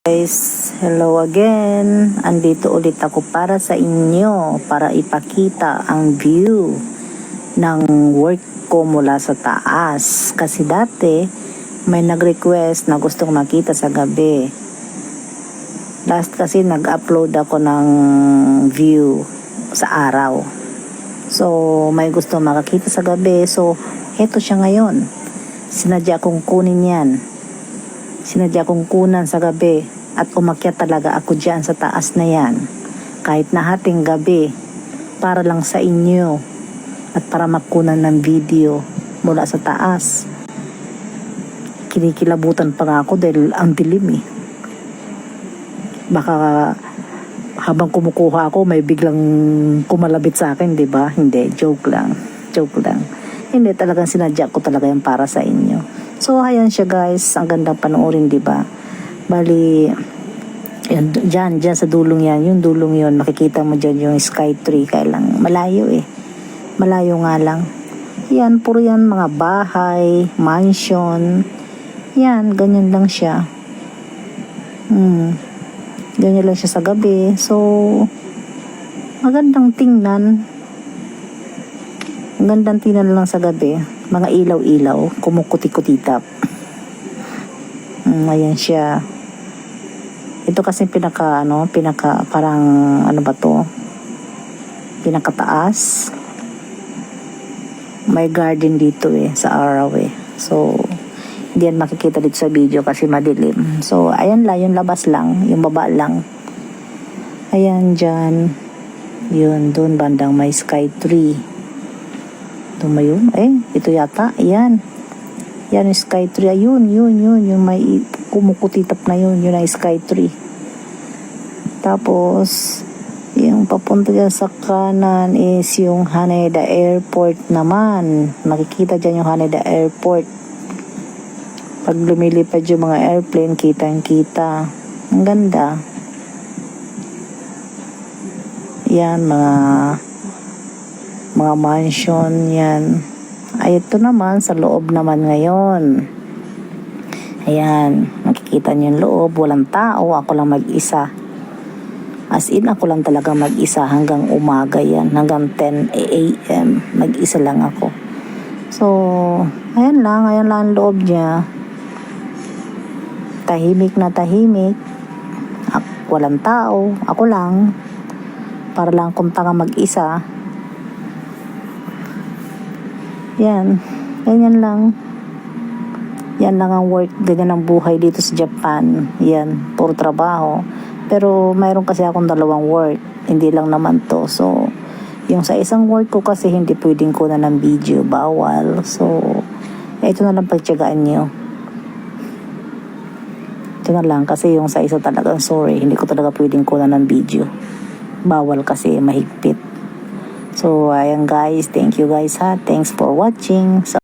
Guys, hello again. Andito ulit ako para sa inyo para ipakita ang view ng work ko mula sa taas. Kasi dati may nag-request na gustong makita sa gabi. Last kasi nag-upload ako ng view sa araw. So may gusto makakita sa gabi. So heto siya ngayon. Sinadya kong kunin yan. Sinadya kong kunan sa gabi at umakyat talaga ako dyan sa taas na yan. Kahit na hating gabi para lang sa inyo at para makunan ng video mula sa taas. Kinikilabutan pa nga ako dahil ang dilim eh. Baka habang kumukuha ako may biglang kumalabit sa akin, di ba? Hindi, joke lang. Joke lang. Hindi, talagang sinadya ko talaga yan para sa inyo. So, ayan siya guys. Ang gandang panoorin, di ba? Bali, yan, dyan sa dulong yan. Yung dulong yun, makikita mo dyan yung sky tree. Kaya lang, malayo eh. Malayo nga lang. Yan, puro yan mga bahay, mansion. Yan, ganyan lang siya. Ganyan lang siya sa gabi. So, magandang tingnan. Magandang tingnan lang sa gabi. Mga ilaw-ilaw, kumukuti-kutitap. Ayan siya. Ito kasi parang ano ba to? Pinakataas. May garden dito eh, sa araw eh. So, hindi yan makikita dito sa video kasi madilim. So, ayan lang, yung labas lang, yung baba lang. Ayan dyan. Yun, doon bandang may sky tree. Tumayon. Ito yata. Ayan. Yan yung sky tree. Ayun, yun. Yung may kumukutitap na yun. Yun ang sky tree. Tapos, yung papunta dyan sa kanan is yung Haneda Airport naman. Nakikita dyan yung Haneda Airport. Pag lumilipad yung mga airplane, kitang-kita. Ang ganda. Yan, mga mansion yan. Ay, ito naman sa loob naman ngayon. Ayan, makikita niyo yung loob, walang tao, ako lang mag-isa. As in, ako lang talaga mag-isa hanggang umaga yan, hanggang 10 a.m. mag-isa lang ako. So, ayan lang ang loob niya. Tahimik na tahimik. Walang tao, ako lang. Para lang kung tanga mag-isa. Yan, ganyan lang. Yan lang ang work, ganyan ang buhay dito sa Japan. Yan, puro trabaho. Pero mayroon kasi akong dalawang work, hindi lang naman to. So, yung sa isang work ko kasi hindi pwedeng kunan ng video, bawal. So, ito na lang pagtiyagaan nyo. Ito na lang kasi yung sa isa talagang sorry, hindi ko talaga pwedeng kunan ng video. Bawal kasi, mahigpit. So, ayan guys. Thank you guys ha. Thanks for watching. So,